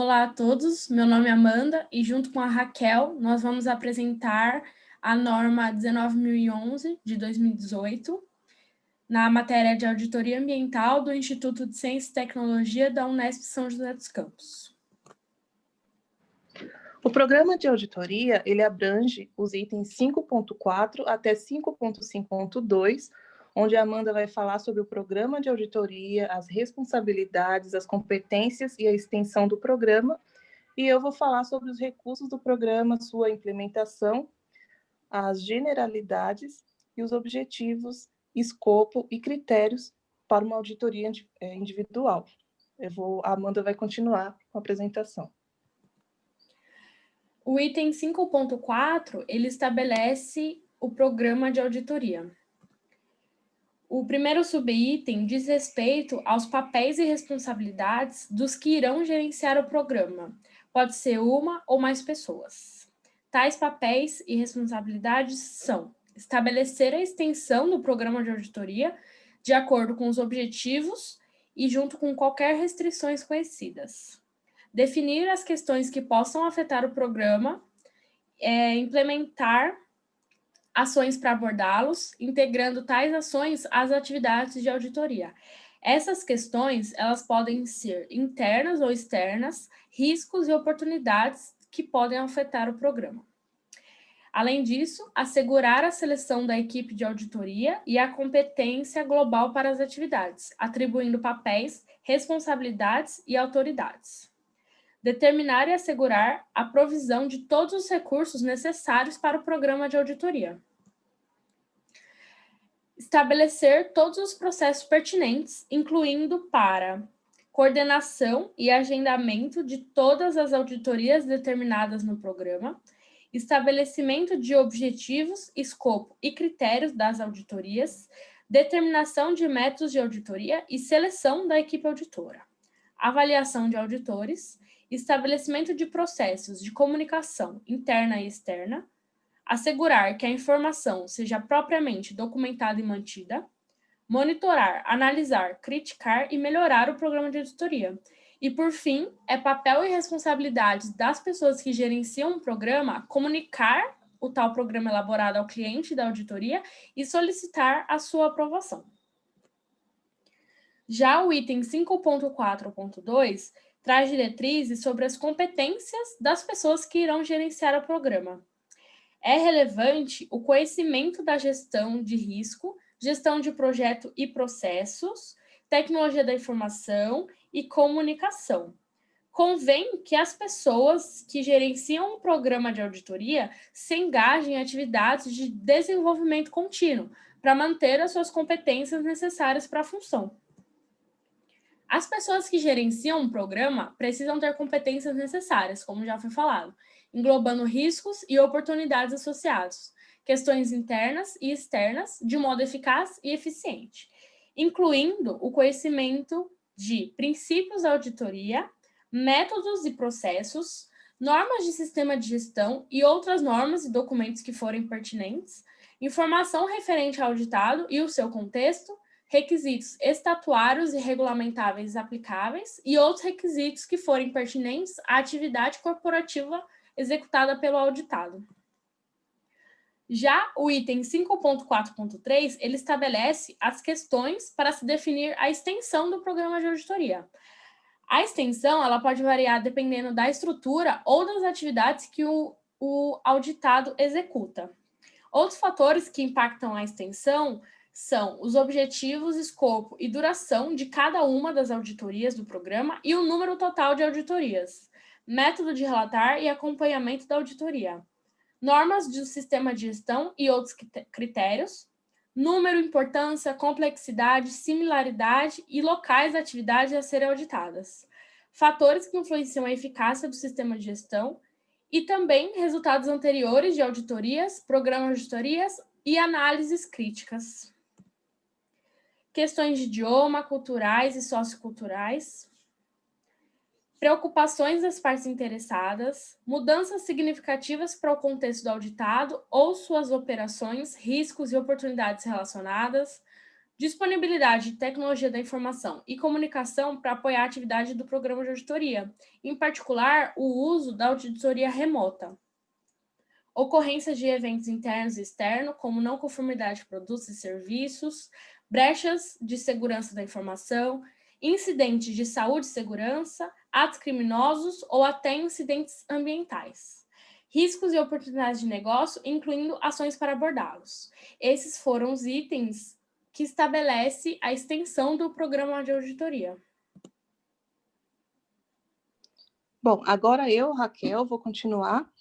Olá a todos, meu nome é Amanda e junto com a Raquel nós vamos apresentar a norma 19.011 de 2018 na matéria de auditoria ambiental do Instituto de Ciência e Tecnologia da Unesp São José dos Campos. O programa de auditoria, ele abrange os itens 5.4 até 5.5.2, onde a Amanda vai falar sobre o programa de auditoria, as responsabilidades, as competências e a extensão do programa, e eu vou falar sobre os recursos do programa, sua implementação, as generalidades e os objetivos, escopo e critérios para uma auditoria individual. A Amanda vai continuar com a apresentação. O item 5.4, ele estabelece o programa de auditoria. O primeiro subitem diz respeito aos papéis e responsabilidades dos que irão gerenciar o programa. Pode ser uma ou mais pessoas. Tais papéis e responsabilidades são estabelecer a extensão do programa de auditoria de acordo com os objetivos e junto com qualquer restrições conhecidas. Definir as questões que possam afetar o programa, implementar ações para abordá-los, integrando tais ações às atividades de auditoria. Essas questões, elas podem ser internas ou externas, riscos e oportunidades que podem afetar o programa. Além disso, assegurar a seleção da equipe de auditoria e a competência global para as atividades, atribuindo papéis, responsabilidades e autoridades. Determinar e assegurar a provisão de todos os recursos necessários para o programa de auditoria. Estabelecer todos os processos pertinentes, incluindo para coordenação e agendamento de todas as auditorias determinadas no programa, estabelecimento de objetivos, escopo e critérios das auditorias, determinação de métodos de auditoria e seleção da equipe auditora, avaliação de auditores, estabelecimento de processos de comunicação interna e externa, assegurar que a informação seja propriamente documentada e mantida, monitorar, analisar, criticar e melhorar o programa de auditoria. E, por fim, é papel e responsabilidade das pessoas que gerenciam o programa comunicar o tal programa elaborado ao cliente da auditoria e solicitar a sua aprovação. Já o item 5.4.2 traz diretrizes sobre as competências das pessoas que irão gerenciar o programa. É relevante o conhecimento da gestão de risco, gestão de projeto e processos, tecnologia da informação e comunicação. Convém que as pessoas que gerenciam o programa de auditoria se engajem em atividades de desenvolvimento contínuo para manter as suas competências necessárias para a função. As pessoas que gerenciam um programa precisam ter competências necessárias, como já foi falado, englobando riscos e oportunidades associados, questões internas e externas, de modo eficaz e eficiente, incluindo o conhecimento de princípios da auditoria, métodos e processos, normas de sistema de gestão e outras normas e documentos que forem pertinentes, informação referente ao auditado e o seu contexto, requisitos estatuários e regulamentáveis aplicáveis e outros requisitos que forem pertinentes à atividade corporativa executada pelo auditado. Já o item 5.4.3, ele estabelece as questões para se definir a extensão do programa de auditoria. A extensão, ela pode variar dependendo da estrutura ou das atividades que o auditado executa. Outros fatores que impactam a extensão são os objetivos, escopo e duração de cada uma das auditorias do programa e o número total de auditorias, método de relatar e acompanhamento da auditoria, normas do sistema de gestão e outros critérios, número, importância, complexidade, similaridade e locais da atividade a serem auditadas, fatores que influenciam a eficácia do sistema de gestão e também resultados anteriores de auditorias, programas de auditorias e análises críticas. Questões de idioma, culturais e socioculturais, preocupações das partes interessadas, mudanças significativas para o contexto do auditado ou suas operações, riscos e oportunidades relacionadas, Disponibilidade de tecnologia da informação e comunicação para apoiar a atividade do programa de auditoria, em particular, o uso da auditoria remota. Ocorrências de eventos internos e externos, como não conformidade de produtos e serviços, brechas de segurança da informação, incidentes de saúde e segurança, atos criminosos ou até incidentes ambientais. Riscos e oportunidades de negócio, incluindo ações para abordá-los. Esses foram os itens que estabelece a extensão do programa de auditoria. Bom, agora eu, Raquel, vou continuar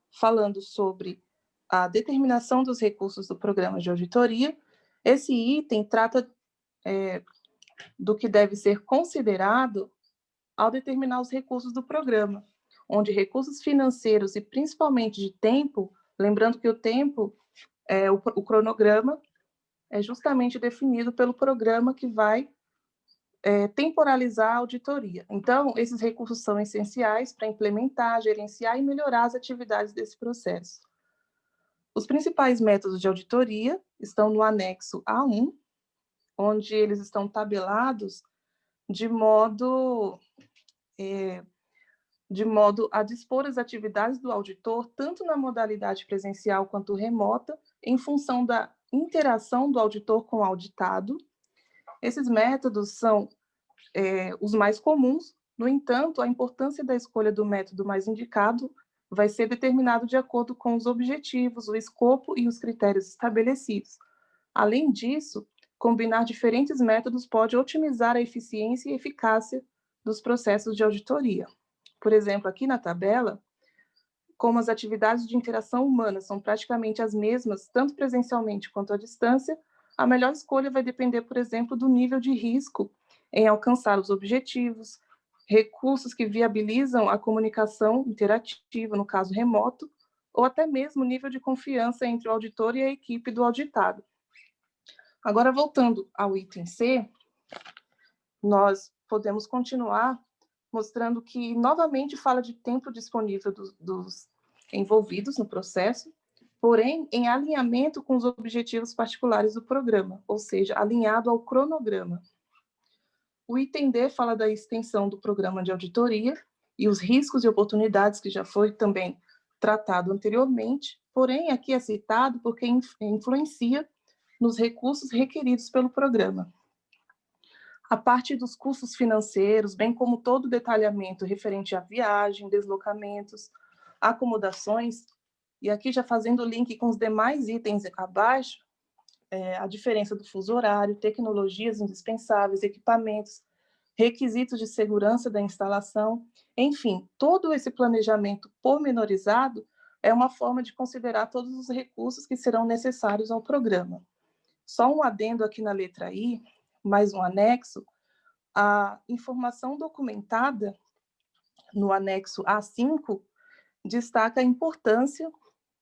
falando sobre a determinação dos recursos do programa de auditoria. Esse item trata do que deve ser considerado ao determinar os recursos do programa, onde recursos financeiros e principalmente de tempo, lembrando que o tempo, o cronograma, é justamente definido pelo programa que vai temporalizar a auditoria. Então, esses recursos são essenciais para implementar, gerenciar e melhorar as atividades desse processo. Os principais métodos de auditoria estão no anexo A1, onde eles estão tabelados de modo a dispor as atividades do auditor, tanto na modalidade presencial quanto remota, em função da interação do auditor com o auditado. Esses métodos são os mais comuns, no entanto, a importância da escolha do método mais indicado vai ser determinado de acordo com os objetivos, o escopo e os critérios estabelecidos. Além disso, combinar diferentes métodos pode otimizar a eficiência e eficácia dos processos de auditoria. Por exemplo, aqui na tabela, como as atividades de interação humana são praticamente as mesmas, tanto presencialmente quanto à distância, a melhor escolha vai depender, por exemplo, do nível de risco em alcançar os objetivos, recursos que viabilizam a comunicação interativa, no caso remoto, ou até mesmo o nível de confiança entre o auditor e a equipe do auditado. Agora, voltando ao item C, nós podemos continuar mostrando que, novamente, fala de tempo disponível dos envolvidos no processo, porém, em alinhamento com os objetivos particulares do programa, ou seja, alinhado ao cronograma. O item D fala da extensão do programa de auditoria e os riscos e oportunidades, que já foi também tratado anteriormente, porém, aqui é citado porque influencia nos recursos requeridos pelo programa. A parte dos custos financeiros, bem como todo o detalhamento referente à viagem, deslocamentos, acomodações, e aqui já fazendo o link com os demais itens abaixo, a diferença do fuso horário, tecnologias indispensáveis, equipamentos, requisitos de segurança da instalação, enfim, todo esse planejamento pormenorizado é uma forma de considerar todos os recursos que serão necessários ao programa. Só um adendo aqui na letra I, mais um anexo, a informação documentada no anexo A5 destaca a importância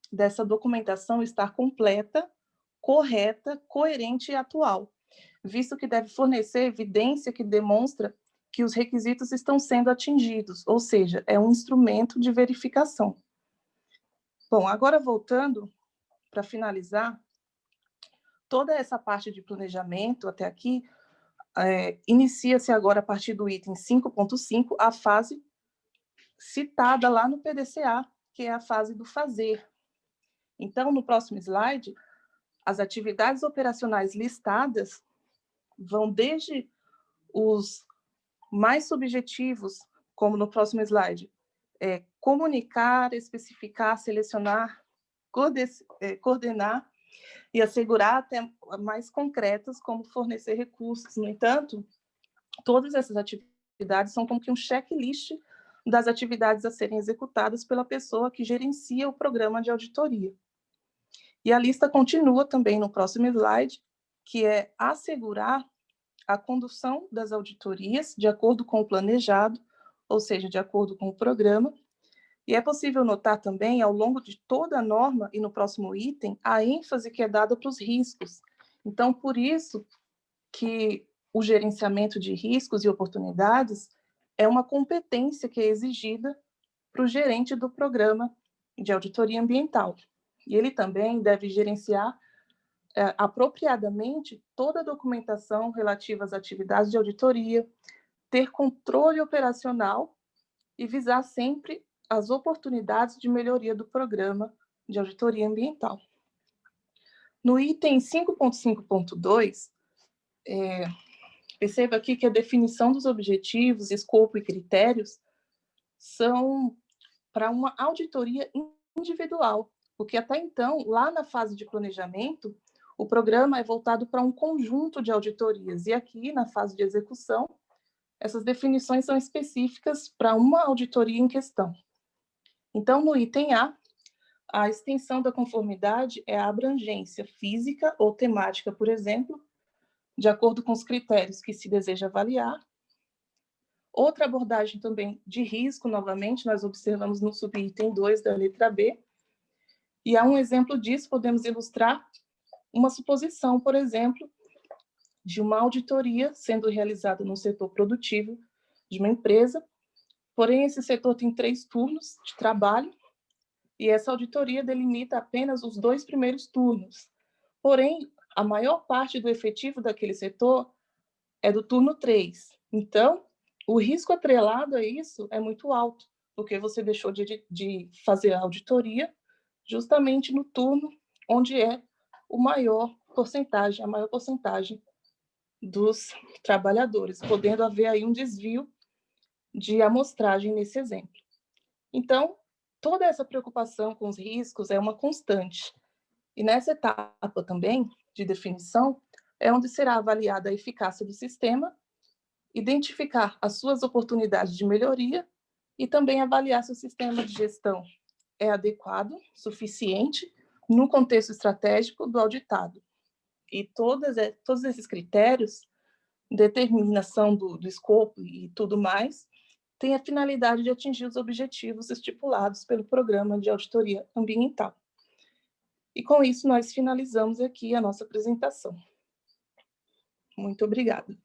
dessa documentação estar completa, correta, coerente e atual, visto que deve fornecer evidência que demonstra que os requisitos estão sendo atingidos, ou seja, é um instrumento de verificação. Bom, agora voltando para finalizar, toda essa parte de planejamento até aqui inicia-se agora a partir do item 5.5, a fase citada lá no PDCA, que é a fase do fazer. Então, no próximo slide, as atividades operacionais listadas vão desde os mais subjetivos, como no próximo slide, comunicar, especificar, selecionar, coordenar e assegurar até mais concretas, como fornecer recursos. No entanto, todas essas atividades são como que um checklist das atividades a serem executadas pela pessoa que gerencia o programa de auditoria. E a lista continua também no próximo slide, que é assegurar a condução das auditorias de acordo com o planejado, ou seja, de acordo com o programa. E é possível notar também, ao longo de toda a norma, e no próximo item, a ênfase que é dada para os riscos. Então, por isso que o gerenciamento de riscos e oportunidades é uma competência que é exigida para o gerente do programa de auditoria ambiental. E ele também deve gerenciar apropriadamente toda a documentação relativa às atividades de auditoria, ter controle operacional e visar sempre as oportunidades de melhoria do programa de auditoria ambiental. No item 5.5.2, perceba aqui que a definição dos objetivos, escopo e critérios são para uma auditoria individual, porque até então, lá na fase de planejamento, o programa é voltado para um conjunto de auditorias, e aqui, na fase de execução, essas definições são específicas para uma auditoria em questão. Então, no item a extensão da conformidade é a abrangência física ou temática, por exemplo, de acordo com os critérios que se deseja avaliar. Outra abordagem também de risco, novamente, nós observamos no subitem 2 da letra B, e há um exemplo disso, podemos ilustrar uma suposição, por exemplo, de uma auditoria sendo realizada no setor produtivo de uma empresa, porém esse setor tem 3 turnos de trabalho, e essa auditoria delimita apenas os 2 primeiros turnos. Porém, a maior parte do efetivo daquele setor é do turno 3. Então, o risco atrelado a isso é muito alto, porque você deixou de fazer a auditoria justamente no turno onde é a maior porcentagem dos trabalhadores, podendo haver aí um desvio de amostragem nesse exemplo. Então, toda essa preocupação com os riscos é uma constante. E nessa etapa também de definição é onde será avaliada a eficácia do sistema, identificar as suas oportunidades de melhoria e também avaliar se o sistema de gestão é adequado, suficiente, no contexto estratégico do auditado. E todos esses critérios, determinação do escopo e tudo mais, tem a finalidade de atingir os objetivos estipulados pelo Programa de Auditoria Ambiental. E com isso nós finalizamos aqui a nossa apresentação. Muito obrigada.